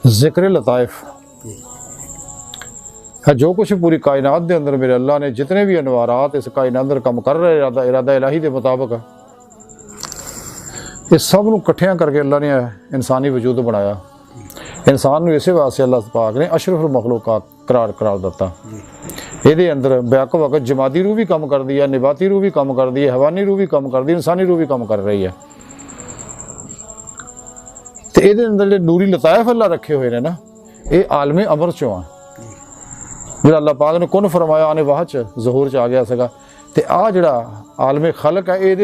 जिक्र लताइफ है जो कुछ पूरी कायनात के अंदर मेरे अल्लाह ने जितने भी अनवारात इस कायनात अंदर काम कर रहे इरादा इलाही के मुताबिक ये सब नूं इकट्ठियां करके अल्लाह ने इंसानी वजूद बनाया। इंसान नूं इसे वास्ते अल्लाह पाक ने अशरफुल मखलूकात करार दिता। ये अंदर बैक वक्त जमाती रूह भी कम कर दी है, निबाती रूह भी कम कर दी है, हवानी रूह भी कम कर दी, इंसानी रूह भी कम कर रही है। तो ये अंदर जो नूरी लताइफ अल्लाह रखे हुए ने ना, ये आलमे अमर चो आ जो अल्लाह पाक ने कुन फरमाया आने वाह च जहूर च आ गया सगा। तो आ जड़ा आलमे खलक है ये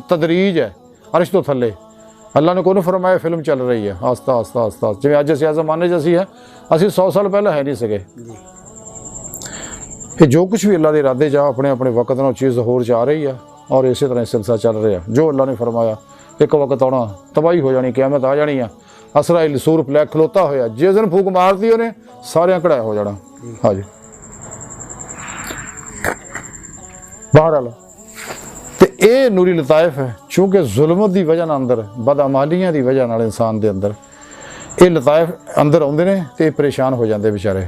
तदरीज है अर्श तो थले अल्लाह ने कुन फरमाया फिल्म चल रही है आस्ता आस्ता आस्ता आस्ता जिवें अज असीं जमाने च असीं है असीं 100 साल पहले है नहीं सके। ये जो कुछ भी अल्लाह के इरादे च अपने अपने वक्त नाल चीज़ होर च आ रही है और इस तरह सिलसिला चल रहा है। जो अल्लाह ने फरमाया एक वक्त आना तबाही हो जानी क़यामत आ जानी है असराइल सूर प्लैक खलोता होया जिस दिन फूक मार दी उन्हें सारे कढ़ाया हो जाना। हाँ जी बहरहाल तो ये नूरी लताइफ है चूँकि जुल्मत की वजह अंदर बदअमालियां की वजह नाल इंसान के अंदर ये लताइफ अंदर आउंदे ने ते परेशान हो जाते बेचारे।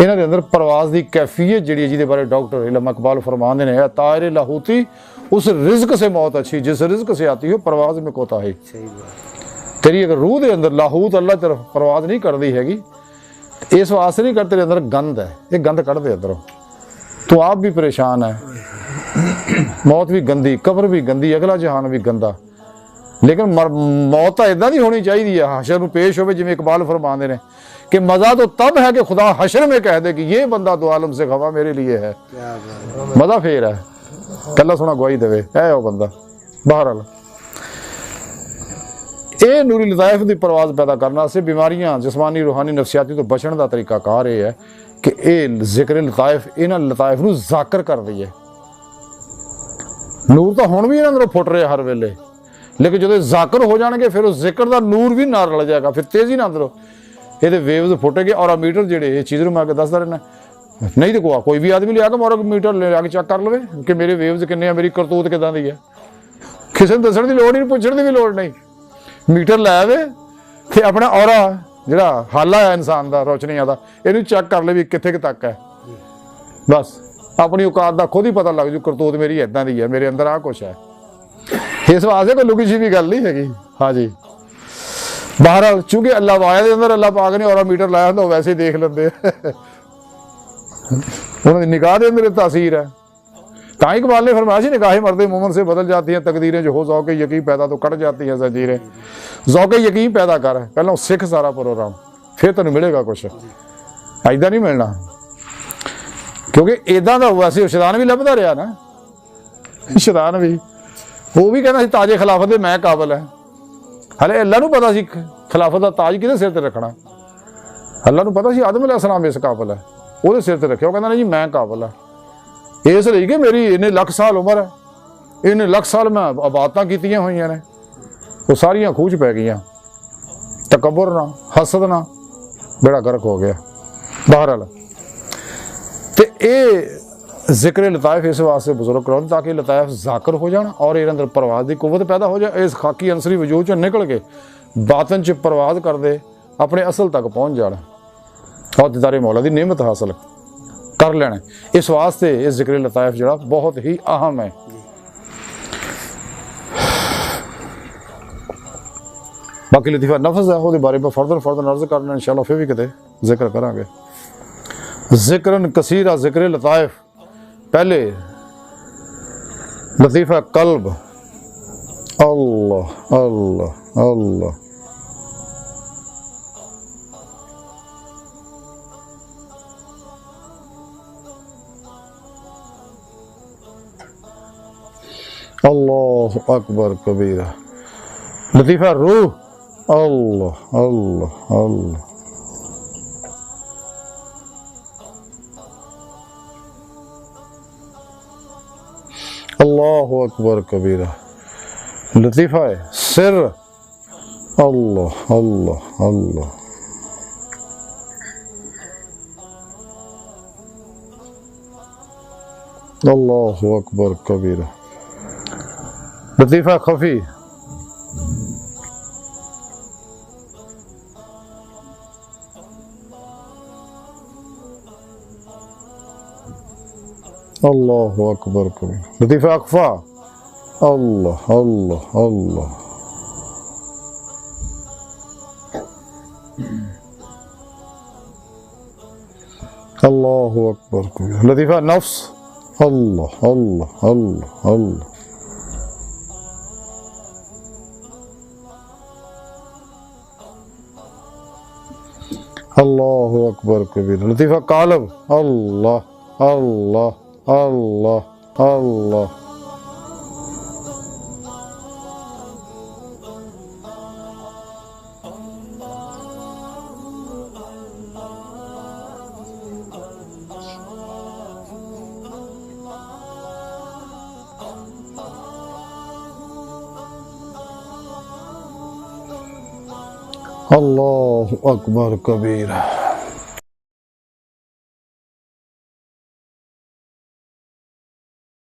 इन्हां दे अंदर परवाज़ की कैफियत जिहड़ी जिहदे बारे डॉक्टर इल्म इकबाल फरमाते हैं तायर लाहूती उस रिज़्क से मौत अच्छी जिस रिज़्क से आती हो परवाज़ में कोता है। तेरी अगर रूह के अंदर लाहूत अल्लाह तरफ परवाज़ नहीं करती हैगी इस वास्ते नहीं करते अंदर गंद है ये गंद कढ़ दे अंदरों तो आप भी परेशान है। मौत भी गंदी कब्र भी गंदी अगला जहान भी गंदा लेकिन मौत तो इदां दी होनी चाहिए है हशर में पेश हो जिवें इकबाल फरमाते हैं कि मज़ा तो तब है कि खुदा हशर में कह दे कि ये बंदा दो आलम से खफा मेरे लिए है। मज़ा फिर है कल्ला सोना गवाही देवे है वो बंदा। बहरहाल ये नूरी लताइफ की परवाज़ पैदा करने से बीमारियां जिस्मानी रूहानी नफसियाती तो बचने का तरीकाकार यह है कि ये जिक्र लताइफ इन्हां लताइफ नूं जाकर कर दी है। नूर तो हुण भी इन्हां अंदरों फुट रहा हर वेले लेकिन जो जाकर हो जाएंगे फिर उस जिक्र का नूर भी ना रल जाएगा फिर तेजी ना अंदरों ये वेव्स फुटेगे और मीटर जेडे ये चीज़ मैं दसदा रहना नहीं तो कोई भी आदमी लिया और मीटर ले आके चेक कर लवे कि मेरे वेव्स किन्ने मेरी करतूत किदां दी है किसी ने दसण की लोड़ नहीं पुछण की भी लोड़ नहीं मीटर लै आवे ते अपना औरा जिहड़ा हाला है इंसान का रोशनियां का इहनूं चेक कर ले भी कित्थे तक है बस अपनी औकात का खुद ही पता लग जू करतूत मेरी इदां दी है मेरे अंदर आ कुछ है। इस वास्ते कोई लुकी छिपी गल नहीं हैगी। हाँ जी बहरहाल चूंकि अल्लाह वाया के अंदर अल्लाह पाक ने और मीटर लाया तो वैसे ही देख लेंदे उन्होंने निगाह के अंदर तासीर है। ताई इकबाल ने फरमाया सी निगाहें मर्द मोमन से बदल जाती हैं तकदीरें जो हो ज़ौक़ यकीन पैदा तो कट जाती हैं जंजीरें। ज़ौक़ यकीन पैदा कर पहला सिख सारा प्रोग्राम फिर तेन मिलेगा कुछ ऐदा नहीं मिलना क्योंकि इदा का वैसे शैतान भी लभदा रहा ना शैतान भी वो भी कहना ताजे खिलाफत दे मैं काबल है हले अल्लाह नूं पता सी खिलाफत का ताज किहदे सिर ते रखना अल्लाह नूं पता सी आदम अलैहिस्सलाम इस काबल है वो सिर ते रखे कहना जी मैं काबल है इसलिए कि मेरी इन्ने लख साल उम्र है इन्ने लख साल मैं आबादतां कीतियां होईयां ने वो सारियां खूह च पै गईयां तकबर ना हसद ना बेड़ा गर्क हो गया। बहरहाल तो ये जिक्र लताइफ इस वास्ते बुजुर्ग कराते ताकि लताइफ जाकर हो जाना और ये अंदर परवाज़ की कुव्वत पैदा हो जाए इस खाकी अंसरी वजूद चो निकल के बातन च परवाज़ कर दे अपने असल तक पहुँच जाना और दीदारे मौला की नेमत हासिल कर लेना। इस वास्ते इस जिक्र लताइफ जड़ा बहुत ही अहम है। बाकी लतीफ़ा नफ्स है वो बारे में फर्दर अर्ज करना इंशाअल्लाह फिर भी किते जिक्र करांगे। जिक्रन कसीरा जिक्र लताइफ पहले लतीफ़ा कल्ब अल्लाह अल्लाह अल्लाह अल्लाह अकबर कबीरा लतीफ़ा रूह अल्लाह अल्लाह अल्लाह अल्लाह अकबर कबीरा लतीफ़ा सिर अल्लाह अल्लाह अल्लाह अल्लाह अकबर कबीरा लतीफ़ा खफी अल्लाहु अकबर कबीर। लतीफ़ा अखफा, अल्लाह अल्लाह अल्लाह। अल्लाहु अकबर कबीर। लतीफ़ा नफ्स, अल्लाह अल्लाह अल्लाह अल्लाह। अल्लाहु अकबर कबीर। लतीफ़ा कालब, अल्लाह अल्लाह अल्लाह अल्लाह। अल्लाहु अकबर कबीर।